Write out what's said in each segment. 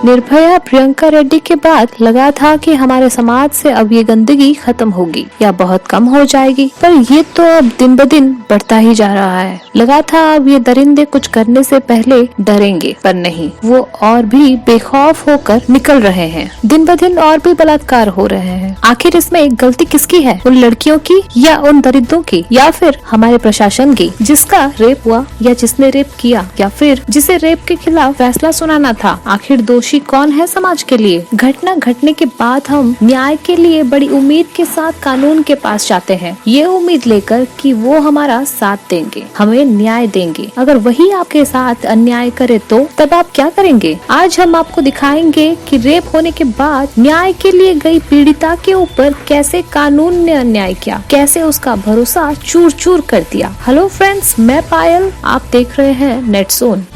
निर्भया प्रियंका रेड्डी के बाद लगा था कि हमारे समाज से अब ये गंदगी खत्म होगी या बहुत कम हो जाएगी, पर ये तो अब दिन ब दिन बढ़ता ही जा रहा है। लगा था अब ये दरिंदे कुछ करने से पहले डरेंगे, पर नहीं, वो और भी बेखौफ होकर निकल रहे हैं। दिन ब दिन और भी बलात्कार हो रहे हैं। आखिर इसमें एक गलती किसकी है? उन लड़कियों की या उन दरिंदों की, या फिर हमारे प्रशासन की जिसका रेप हुआ या जिसने रेप किया, या फिर जिसे रेप के खिलाफ फैसला सुनाना था? आखिर दोषी कौन है समाज के लिए? घटना घटने के बाद हम न्याय के लिए बड़ी उम्मीद के साथ कानून के पास जाते हैं, ये उम्मीद लेकर कि वो हमारा साथ देंगे, हमें न्याय देंगे। अगर वही आपके साथ अन्याय करे तो तब आप क्या करेंगे? आज हम आपको दिखाएंगे कि रेप होने के बाद न्याय के लिए गई पीड़िता के ऊपर कैसे कानून ने अन्याय किया, कैसे उसका भरोसा चूर चूर कर दिया। हेलो फ्रेंड्स, मैं पायल, आप देख रहे हैं नेटज़ोन।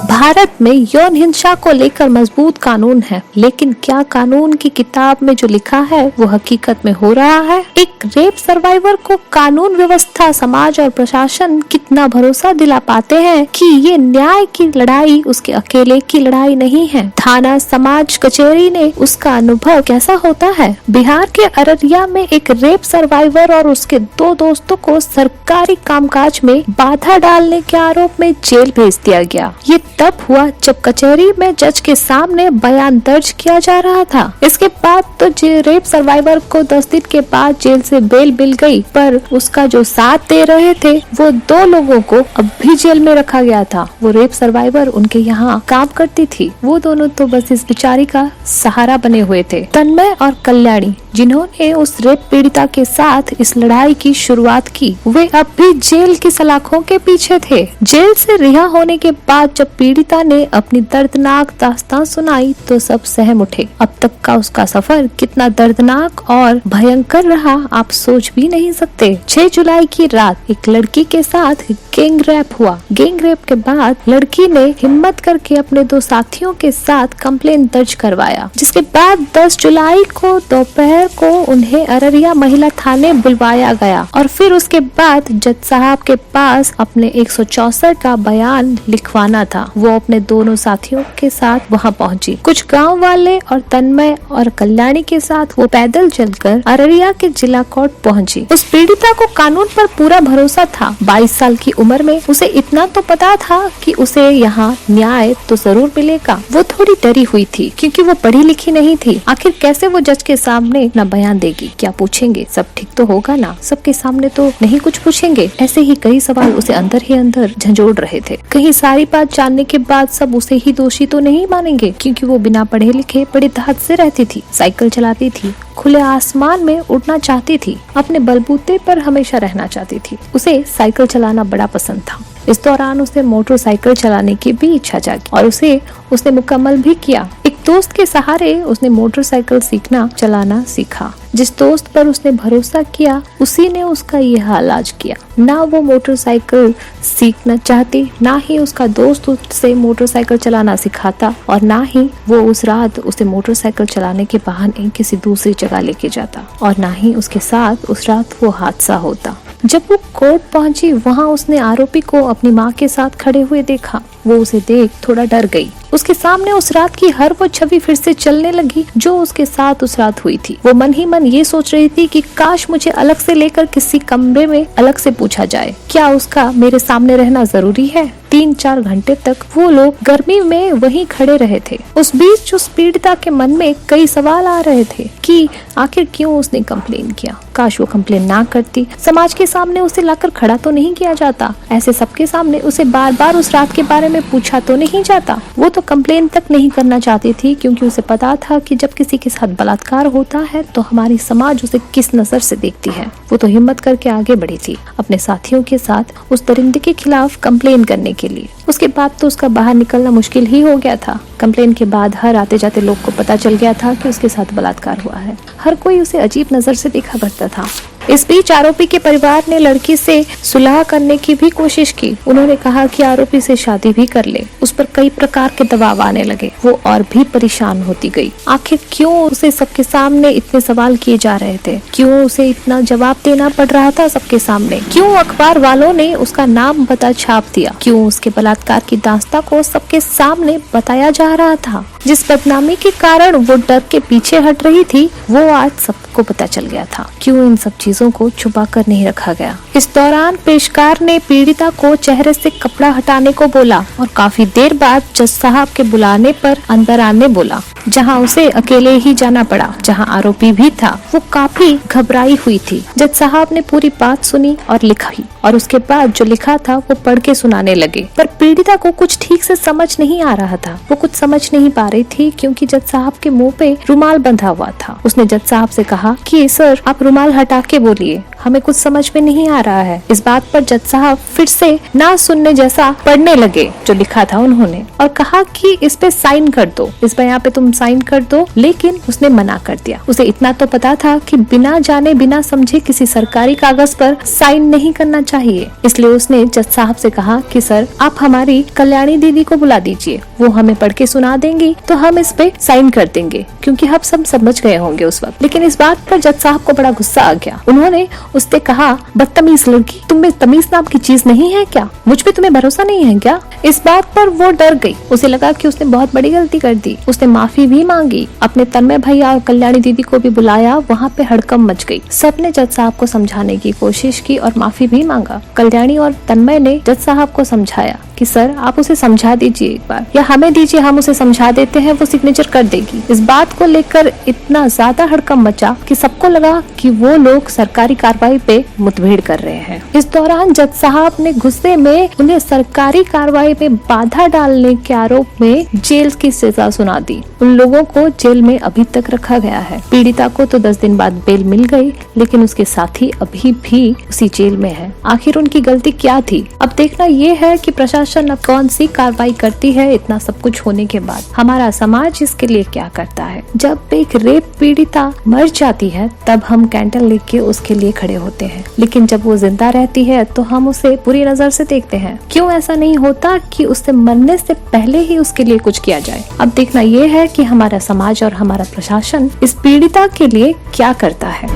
भारत में यौन हिंसा को लेकर मजबूत कानून है, लेकिन क्या कानून की किताब में जो लिखा है वो हकीकत में हो रहा है? एक रेप सर्वाइवर को कानून व्यवस्था, समाज और प्रशासन कितना भरोसा दिला पाते हैं कि ये न्याय की लड़ाई उसके अकेले की लड़ाई नहीं है? थाना, समाज, कचहरी ने उसका अनुभव कैसा होता है? बिहार के अररिया में एक रेप सर्वाइवर और उसके 2 दोस्तों को सरकारी कामकाज में बाधा डालने के आरोप में जेल भेज दिया गया। ये तब हुआ जब कचहरी में जज के सामने बयान दर्ज किया जा रहा था। इसके बाद तो रेप सर्वाइवर को 10 दिन के बाद जेल से बेल मिल गई, पर उसका जो साथ दे रहे थे वो 2 लोगों को अब भी जेल में रखा गया था। वो रेप सर्वाइवर उनके यहाँ काम करती थी। वो दोनों तो बस इस बेचारी का सहारा बने हुए थे, तन्मय और कल्याणी, जिन्होंने उस रेप पीड़िता के साथ इस लड़ाई की शुरुआत की। वे अब भी जेल की सलाखों के पीछे थे। जेल से रिहा होने के बाद जब पीड़िता ने अपनी दर्दनाक दास्तान सुनाई तो सब सहम उठे। अब तक का उसका सफर कितना दर्दनाक और भयंकर रहा, आप सोच भी नहीं सकते। 6 जुलाई की रात एक लड़की के साथ गैंग रेप हुआ। गैंग रेप के बाद लड़की ने हिम्मत करके अपने 2 साथियों के साथ कंप्लेंट दर्ज करवाया, जिसके बाद 10 जुलाई को दोपहर को उन्हें अररिया महिला थाने बुलवाया गया और फिर उसके बाद जज साहब के पास अपने 164 का बयान लिखवाना था। वो अपने दोनों साथियों के साथ वहां पहुंची। कुछ गांव वाले और तन्मय और कल्याणी के साथ वो पैदल चलकर अररिया के जिला कोर्ट पहुंची। उस पीड़िता को कानून पर पूरा भरोसा था। 22 साल की उम्र में उसे इतना तो पता था कि उसे यहाँ न्याय तो जरूर मिलेगा। वो थोड़ी डरी हुई थी क्योंकि वो पढ़ी लिखी नहीं थी। आखिर कैसे वो जज के सामने अपना बयान देगी? क्या पूछेंगे? सब ठीक तो होगा ना? सबके सामने तो नहीं कुछ पूछेंगे? ऐसे ही कई सवाल उसे अंदर ही अंदर झंझोड़ रहे थे। कहीं सारी बात जानने के बाद सब उसे ही दोषी तो नहीं मानेंगे, क्योंकि वो बिना पढ़े लिखे बड़े धात से रहती थी, साइकिल चलाती थी, खुले आसमान में उड़ना चाहती थी, अपने बलबूते पर हमेशा रहना चाहती थी। उसे साइकिल चलाना बड़ा पसंद था। इस दौरान उसे मोटरसाइकिल चलाने की भी इच्छा जागी और उसने मुकम्मल भी किया। एक दोस्त के सहारे उसने मोटरसाइकिल सीखना चलाना सीखा। जिस दोस्त पर उसने भरोसा किया उसी ने उसका यह इलाज किया। ना वो मोटरसाइकिल सीखना चाहती, ना ही उसका दोस्त उससे मोटरसाइकिल चलाना सिखाता, और ना ही वो उस रात उसे मोटरसाइकिल चलाने के बहाने किसी दूसरी जगह लेके जाता, और ना ही उसके साथ उस रात वो हादसा होता। जब वो कोर्ट पहुंची, वहां उसने आरोपी को अपनी माँ के साथ खड़े हुए देखा। वो उसे देख थोड़ा डर गई। उसके सामने उस रात की हर वो छवि फिर से चलने लगी जो उसके साथ उस रात हुई थी। वो मन ही मन ये सोच रही थी कि काश मुझे अलग से लेकर किसी कमरे में अलग से पूछा जाए, क्या उसका मेरे सामने रहना जरूरी है? 3-4 घंटे तक वो लोग गर्मी में वहीं खड़े रहे थे। उस बीच उस पीड़िता के मन में कई सवाल आ रहे थे कि आखिर क्यों उसने कंप्लेन किया। काश वो कंप्लेन ना करती, समाज के सामने उसे लाकर खड़ा तो नहीं किया जाता, ऐसे सबके सामने उसे बार बार उस रात के बारे में पूछा तो नहीं जाता। वो तो कंप्लेन तक नहीं करना चाहती थी, क्योंकि उसे पता था कि जब किसी के साथ बलात्कार होता है तो हमारी समाज उसे किस नजर से देखती है। वो तो हिम्मत करके आगे बढ़ी थी अपने साथियों के साथ उस दरिंदे के खिलाफ कंप्लेन करने के लिए। उसके बाद तो उसका बाहर निकलना मुश्किल ही हो गया था। कंप्लेन के बाद हर आते जाते लोग को पता चल गया था कि उसके साथ बलात्कार हुआ है। हर कोई उसे अजीब नजर से देखा करता था। इस बीच आरोपी के परिवार ने लड़की से सुलह करने की भी कोशिश की। उन्होंने कहा कि आरोपी से शादी भी कर ले। उस पर कई प्रकार के दबाव आने लगे। वो और भी परेशान होती गई। आखिर क्यों उसे सबके सामने इतने सवाल किए जा रहे थे? क्यों उसे इतना जवाब देना पड़ रहा था सबके सामने? क्यों अखबार वालों ने उसका नाम पता छाप दिया? क्यों उसके बलात्कार की दास्तां को सबके सामने बताया जा रहा था? जिस बदनामी के कारण वो डर के पीछे हट रही थी, वो आज सबको पता चल गया था। क्यों इन सब चीजों को छुपा कर नहीं रखा गया? इस दौरान पेशकार ने पीड़िता को चेहरे से कपड़ा हटाने को बोला और काफी देर बाद जज साहब के बुलाने पर अंदर आने बोला, जहां उसे अकेले ही जाना पड़ा, जहां आरोपी भी था। वो काफी घबराई हुई थी। जज साहब ने पूरी बात सुनी और लिखी और उसके बाद जो लिखा था वो पढ़ के सुनाने लगे। पर पीड़िता को कुछ ठीक से समझ नहीं आ रहा था। वो कुछ समझ नहीं पा रही थी क्योंकि जज साहब के मुंह पे रुमाल बंधा हुआ था। उसने जज साहब से कहा कि सर आप रुमाल हटा के बोलिए, हमें कुछ समझ में नहीं आ रहा है। इस बात पर जज साहब फिर से ना सुनने जैसा पढ़ने लगे जो लिखा था उन्होंने, और कहा कि इस पे साइन कर दो, इस बयान पे तुम साइन कर दो। लेकिन उसने मना कर दिया। उसे इतना तो पता था कि बिना जाने बिना समझे किसी सरकारी कागज पर साइन नहीं करना चाहिए। इसलिए उसने जज साहब से कहा कि सर आप हमारी कल्याणी दीदी को बुला दीजिए, वो हमें पढ़ के सुना देंगी तो हम इस पे साइन कर देंगे, क्योंकि हम सब समझ गए होंगे उस वक्त। लेकिन इस बात पर जज साहब को बड़ा गुस्सा आ गया। उन्होंने उससे कहा, बदतमीज लड़की, तुम में तमीज नाम की चीज नहीं है क्या? मुझ पे तुम्हें भरोसा नहीं है क्या? इस बात पर वो डर गई। उसे लगा कि उसने बहुत बड़ी गलती कर दी। उसने माफी भी मांगी। अपने तन्मय भैया और कल्याणी दीदी को भी बुलाया। वहाँ पे हड़कंप मच गई। सबने जज साहब को समझाने की कोशिश की और माफी भी मांगा। कल्याणी और तन्मय ने जज साहब को समझाया कि सर आप उसे समझा दीजिए एक बार, या हमें दीजिए, हम उसे समझा देते हैं, वो सिग्नेचर कर देगी। इस बात को लेकर इतना ज्यादा हड़कंप मचा कि सबको लगा कि वो लोग सरकारी कार्रवाई पे मुठभेड़ कर रहे हैं। इस दौरान जज साहब ने गुस्से में उन्हें सरकारी कार्रवाई में बाधा डालने के आरोप में जेल की सजा सुना दी। उन लोगों को जेल में अभी तक रखा गया है। पीड़िता को तो 10 दिन बाद बेल मिल गई, लेकिन उसके साथी अभी भी उसी जेल में है। आखिर उनकी गलती क्या थी? अब देखना ये है कि प्रशासन अब कौन सी कार्रवाई करती है। इतना सब कुछ होने के बाद हमारा समाज इसके लिए क्या करता है? जब एक रेप पीड़िता मर जाती है तब हम कैंडल लेके उसके लिए खड़े होते हैं, लेकिन जब वो जिंदा रहती है तो हम उसे बुरी नजर से देखते हैं। क्यों ऐसा नहीं होता कि उससे मरने से पहले ही उसके लिए कुछ किया जाए? अब देखना ये है कि हमारा समाज और हमारा प्रशासन इस पीड़िता के लिए क्या करता है।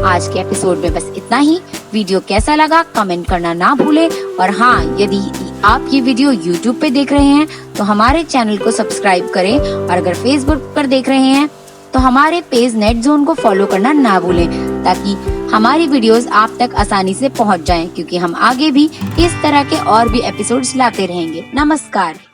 आज के एपिसोड में बस इतना ही। वीडियो कैसा लगा कमेंट करना ना भूले, और हाँ, यदि आप ये वीडियो YouTube पे देख रहे हैं तो हमारे चैनल को सब्सक्राइब करें, और अगर Facebook पर देख रहे हैं तो हमारे पेज नेट जोन को फॉलो करना ना भूलें, ताकि हमारी वीडियोस आप तक आसानी से पहुंच जाएं, क्योंकि हम आगे भी इस तरह के और भी एपिसोड्स लाते रहेंगे। नमस्कार।